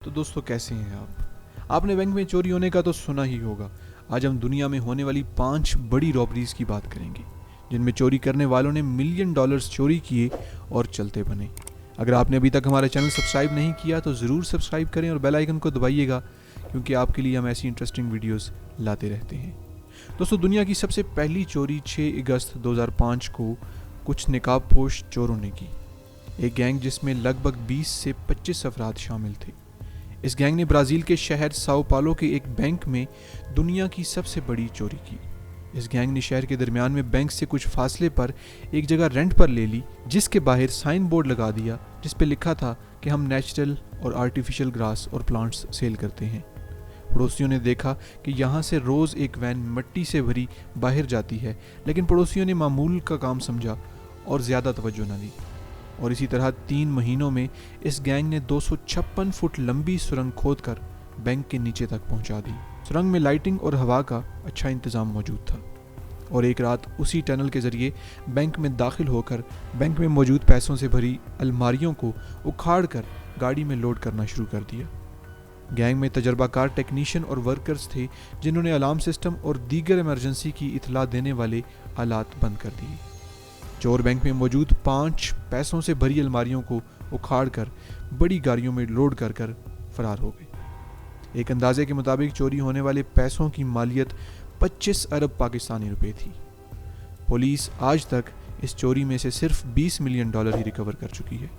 तो दोस्तों कैसे हैं आपने बैंक में चोरी होने का तो सुना ही होगा। आज हम दुनिया में होने वाली 5 बड़ी रॉबरीज की बात करेंगे जिनमें चोरी करने वालों ने मिलियन डॉलर्स चोरी किए और चलते बने। अगर आपने अभी तक हमारा चैनल सब्सक्राइब नहीं किया तो ज़रूर सब्सक्राइब करें और बेल आइकन को दबाइएगा, क्योंकि आपके लिए हम ऐसी इंटरेस्टिंग वीडियोस लाते रहते हैं। दोस्तों, दुनिया की सबसे पहली चोरी 6 अगस्त 2005 को कुछ नकाबपोश चोरों ने की। एक गैंग जिसमें लगभग 20 से 25 अफराद शामिल थे। इस गैंग ने ब्राज़ील के शहर साओ पालो के एक बैंक में दुनिया की सबसे बड़ी चोरी की। इस गैंग ने शहर के दरमियान में बैंक से कुछ फासले पर एक जगह रेंट पर ले ली, जिसके बाहर साइन बोर्ड लगा दिया जिस पे लिखा था कि हम नेचुरल और आर्टिफिशियल ग्रास और प्लांट्स सेल करते हैं। पड़ोसियों ने देखा कि यहाँ से रोज़ एक वैन मिट्टी से भरी बाहर जाती है, लेकिन पड़ोसियों ने मामूल का काम समझा और ज़्यादा तवज्जो न दी। और इसी तरह 3 महीनों में इस गैंग ने 256 फुट लंबी सुरंग खोदकर बैंक के नीचे तक पहुंचा दी। सुरंग में लाइटिंग और हवा का अच्छा इंतजाम मौजूद था, और एक रात उसी टनल के जरिए बैंक में दाखिल होकर बैंक में मौजूद पैसों से भरी अलमारियों को उखाड़कर गाड़ी में लोड करना शुरू कर दिया। गैंग में तजर्बाकार टेक्नीशियन और वर्कर्स थे जिन्होंने अलार्म सिस्टम और दीगर इमरजेंसी की इतला देने वाले आलात बंद कर दिए। चोर बैंक में मौजूद 5 पैसों से भरी अलमारियों को उखाड़कर बड़ी गाड़ियों में लोड कर फरार हो गए। एक अंदाजे के मुताबिक चोरी होने वाले पैसों की मालियत 25 अरब पाकिस्तानी रुपए थी। पुलिस आज तक इस चोरी में से सिर्फ 20 मिलियन डॉलर ही रिकवर कर चुकी है।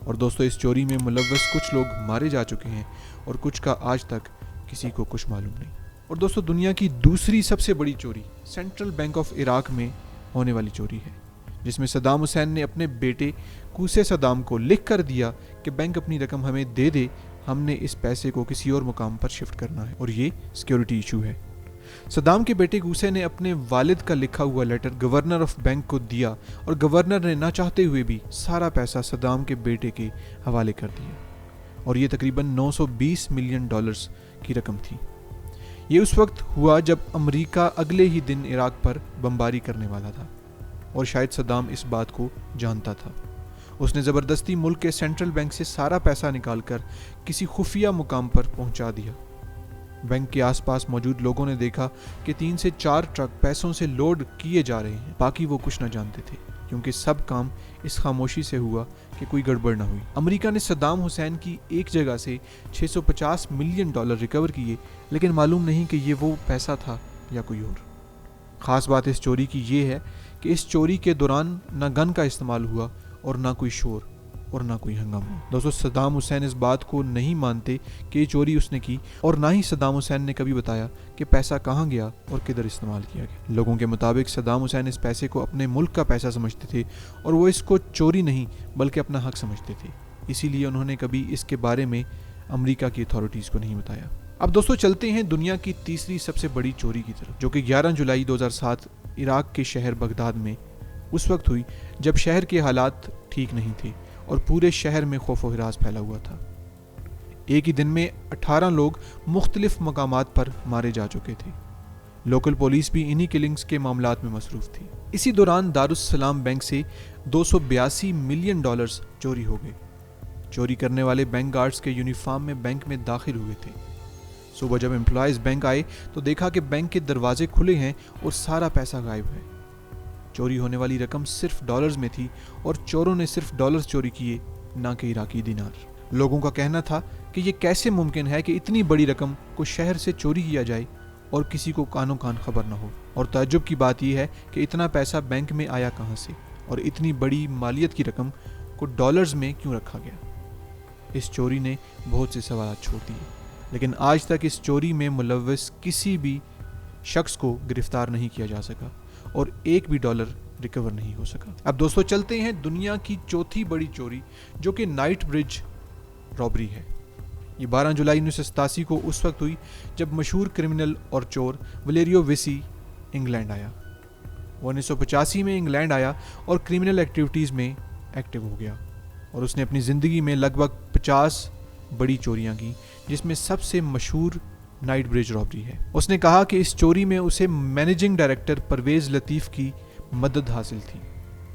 और दोस्तों, इस चोरी में मुलव्वस कुछ लोग मारे जा चुके हैं और कुछ का आज तक किसी को कुछ मालूम नहीं। और दोस्तों, दुनिया की दूसरी सबसे बड़ी चोरी सेंट्रल बैंक ऑफ इराक में होने वाली चोरी है, जिसमें सद्दाम हुसैन ने अपने बेटे कूसे सद्दाम को लिख कर दिया कि बैंक अपनी रकम हमें दे दे, हमने इस पैसे को किसी और मुकाम पर शिफ्ट करना है और ये सिक्योरिटी इशू है। सद्दाम के बेटे कूसे ने अपने वालिद का लिखा हुआ लेटर गवर्नर ऑफ बैंक को दिया और गवर्नर ने ना चाहते हुए भी सारा पैसा सद्दाम के बेटे के हवाले कर दिया, और ये तकरीबन 920 मिलियन डॉलर्स की रकम थी। ये उस वक्त हुआ जब अमेरिका अगले ही दिन इराक पर बमबारी करने वाला था, और शायद सद्दाम इस बात को जानता था। उसने ज़बरदस्ती मुल्क के सेंट्रल बैंक से सारा पैसा निकालकर किसी खुफिया मुकाम पर पहुंचा दिया। बैंक के आसपास मौजूद लोगों ने देखा कि 3 से 4 ट्रक पैसों से लोड किए जा रहे हैं। बाकी वो कुछ न जानते थे, क्योंकि सब काम इस खामोशी से हुआ कि कोई गड़बड़ न हुई। अमेरिका ने सद्दाम हुसैन की एक जगह से 650 मिलियन डॉलर रिकवर किए, लेकिन मालूम नहीं कि ये वो पैसा था या कोई और। ख़ास बात इस चोरी की ये है कि इस चोरी के दौरान ना गन का इस्तेमाल हुआ और ना कोई शोर और ना कोई हंगामा। दोस्तों, सद्दाम हुसैन इस बात को नहीं मानते कि ये चोरी उसने की, और ना ही सद्दाम हुसैन ने कभी बताया कि पैसा कहाँ गया और किधर इस्तेमाल किया गया। लोगों के मुताबिक सद्दाम हुसैन इस पैसे को अपने मुल्क का पैसा समझते थे और वो इसको चोरी नहीं बल्कि अपना हक समझते थे। इसीलिए उन्होंने कभी इसके बारे में अमेरिका की अथॉरिटीज़ को नहीं बताया। अब दोस्तों, चलते हैं दुनिया की तीसरी सबसे बड़ी चोरी की तरफ, जो कि 11 जुलाई 2007 इराक के शहर बगदाद में उस वक्त हुई जब शहर के हालात ठीक नहीं थे और पूरे शहर में खौफ व हिरास फैला हुआ था। एक ही दिन में 18 लोग मुख्तलिफ मकामात पर मारे जा चुके थे। लोकल पुलिस भी इन्हीं किलिंग्स के मामलात में मसरूफ थी। इसी दौरान दारुस्सलाम बैंक से 282 मिलियन डॉलर्स चोरी हो गए। चोरी करने वाले बैंक गार्ड्स के यूनिफॉर्म में बैंक में दाखिल हुए थे। सुबह जब एम्प्लॉयज़ बैंक आए तो देखा कि बैंक के दरवाजे खुले हैं और सारा पैसा गायब है। चोरी होने वाली रकम सिर्फ डॉलर्स में थी और चोरों ने सिर्फ डॉलर्स चोरी किए, ना कि इराकी दिनार। लोगों का कहना था कि ये कैसे मुमकिन है कि इतनी बड़ी रकम को शहर से चोरी किया जाए और किसी को कानो कान खबर न हो। और ताज्जुब की बात यह है कि इतना पैसा बैंक में आया कहाँ से और इतनी बड़ी मालियत की रकम को डॉलर्स में क्यों रखा गया। इस चोरी ने बहुत से सवाल छोड़ दिए, लेकिन आज तक इस चोरी में मुलव्वस किसी भी शख्स को गिरफ्तार नहीं किया जा सका और एक भी डॉलर रिकवर नहीं हो सका। अब दोस्तों, चलते हैं दुनिया की चौथी बड़ी चोरी, जो कि नाइट ब्रिज रॉबरी है। ये 12 जुलाई 1987 को उस वक्त हुई जब मशहूर क्रिमिनल और चोर वलेरियो विसी इंग्लैंड आया। वो 1985 में इंग्लैंड आया और क्रिमिनल एक्टिविटीज़ में एक्टिव हो गया, और उसने अपनी ज़िंदगी में लगभग 50 बड़ी चोरियां की, जिसमें सबसे मशहूर नाइट ब्रिज रॉबरी है। उसने कहा कि इस चोरी में उसे मैनेजिंग डायरेक्टर परवेज़ लतीफ़ की मदद हासिल थी।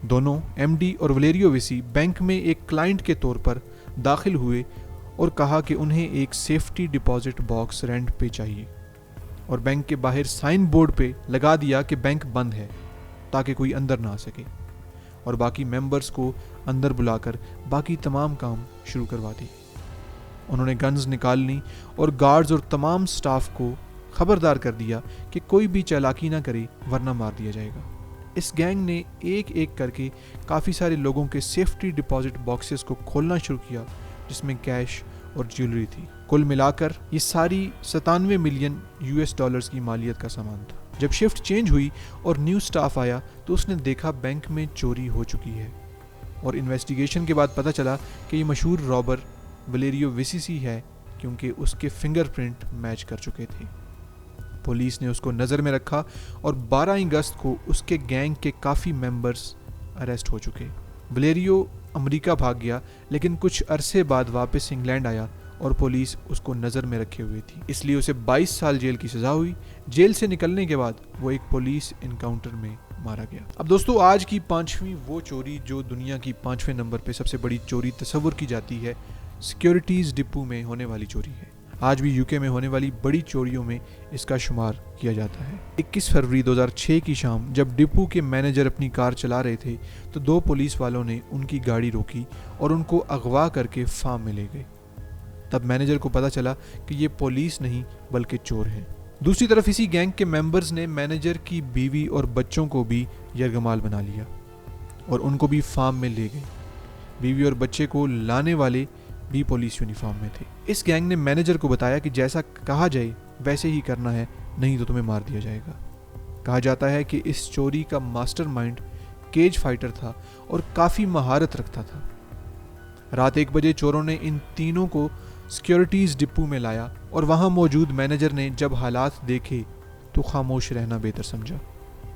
दोनों एमडी और वलेरियो विसी बैंक में एक क्लाइंट के तौर पर दाखिल हुए اور کہا کہ انہیں ایک سیفٹی ڈپازٹ باکس رینٹ پہ چاہیے، اور بینک کے باہر سائن بورڈ پہ لگا دیا کہ بینک بند ہے تاکہ کوئی اندر نہ آ سکے، اور باقی ممبرز کو اندر بلا کر باقی تمام کام شروع کروا دی۔ انہوں نے گنز نکال لی اور گارڈز اور تمام سٹاف کو خبردار کر دیا کہ کوئی بھی چالاکی نہ کرے ورنہ مار دیا جائے گا۔ اس گینگ نے ایک ایک کر کے کافی سارے لوگوں کے سیفٹی ڈپازٹ باکسز کو کھولنا شروع کیا جس میں کیش اور جیولری تھی۔ کل ملا کر یہ ساری 97 ملین $US کی مالیت کا سامان تھا۔ جب شفٹ چینج ہوئی اور نیو سٹاف آیا تو اس نے دیکھا بینک میں چوری ہو چکی ہے، اور انویسٹیگیشن کے بعد پتہ چلا کہ یہ مشہور رابر ولیریو ویسیسی ہے کیونکہ اس کے فنگر پرنٹ میچ کر چکے تھے۔ پولیس نے اس کو نظر میں رکھا اور 12 اگست کو اس کے گینگ کے کافی ممبرز اریسٹ ہو چکے۔ ولیریو امریکہ بھاگ گیا لیکن کچھ عرصے بعد واپس انگلینڈ آیا اور پولیس اس کو نظر میں رکھے ہوئے تھی، اس لیے اسے 22 سال جیل کی سزا ہوئی۔ جیل سے نکلنے کے بعد وہ ایک پولیس انکاؤنٹر میں مارا گیا۔ اب دوستو، آج کی 5ویں وہ چوری جو دنیا کی 5ویں نمبر پہ سب سے بڑی چوری تصور کی جاتی ہے، سیکیورٹیز ڈپو میں ہونے والی چوری ہے۔ آج بھی UK میں ہونے والی بڑی چوریوں میں اس کا شمار کیا جاتا ہے۔ 21 فروری 2006 کی شام جب ڈپو کے مینیجر اپنی کار چلا رہے تھے تو 2 پولیس والوں نے ان کی گاڑی روکی اور ان کو اغوا کر کے فارم میں لے گئے۔ تب مینیجر کو پتا چلا کہ یہ پولیس نہیں بلکہ چور ہیں۔ دوسری طرف اسی گینگ کے ممبرز نے مینیجر کی بیوی اور بچوں کو بھی یرغمال بنا لیا اور ان کو بھی فارم میں لے گئے۔ بیوی اور بچے کو لانے والے بھی پولیس یونیفارم میں تھے۔ اس گینگ نے مینیجر کو بتایا کہ جیسا کہا جائے ویسے ہی کرنا ہے، نہیں تو تمہیں مار دیا جائے گا۔ کہا جاتا ہے کہ اس چوری کا ماسٹر مائنڈ کیج فائٹر تھا اور کافی مہارت رکھتا تھا۔ رات 1 بجے چوروں نے ان تینوں کو سیکیورٹیز ڈپو میں لایا اور وہاں موجود مینیجر نے جب حالات دیکھے تو خاموش رہنا بہتر سمجھا۔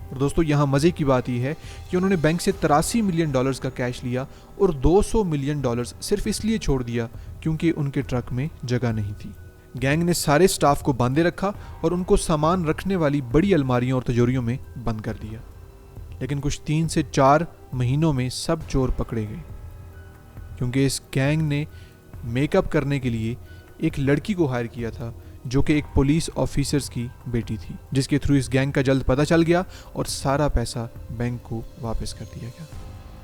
اور دوستو، یہاں مزے کی بات یہ ہے کہ انہوں نے بینک سے $83 ملین کا کیش لیا اور $200 ملین صرف اس لیے چھوڑ دیا کیونکہ ان کے ٹرک میں جگہ نہیں تھی۔ گینگ نے سارے سٹاف کو باندھے رکھا اور ان کو سامان رکھنے والی بڑی الماریوں اور تجوریوں میں بند کر دیا، لیکن کچھ 3 سے 4 مہینوں میں سب چور پکڑے گئے کیونکہ اس گینگ نے میک اپ کرنے کے لیے ایک لڑکی کو ہائر کیا تھا جو کہ ایک پولیس آفیسرز کی بیٹی تھی، جس کے تھرو اس گینگ کا جلد پتہ چل گیا اور سارا پیسہ بینک کو واپس کر دیا گیا۔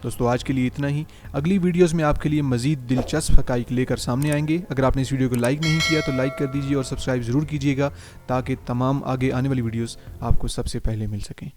دوستو، آج کے لیے اتنا ہی۔ اگلی ویڈیوز میں آپ کے لیے مزید دلچسپ حقائق لے کر سامنے آئیں گے۔ اگر آپ نے اس ویڈیو کو لائک نہیں کیا تو لائک کر دیجیے اور سبسکرائب ضرور کیجیے گا تاکہ تمام آگے آنے والی ویڈیوز آپ کو سب سے پہلے مل سکیں۔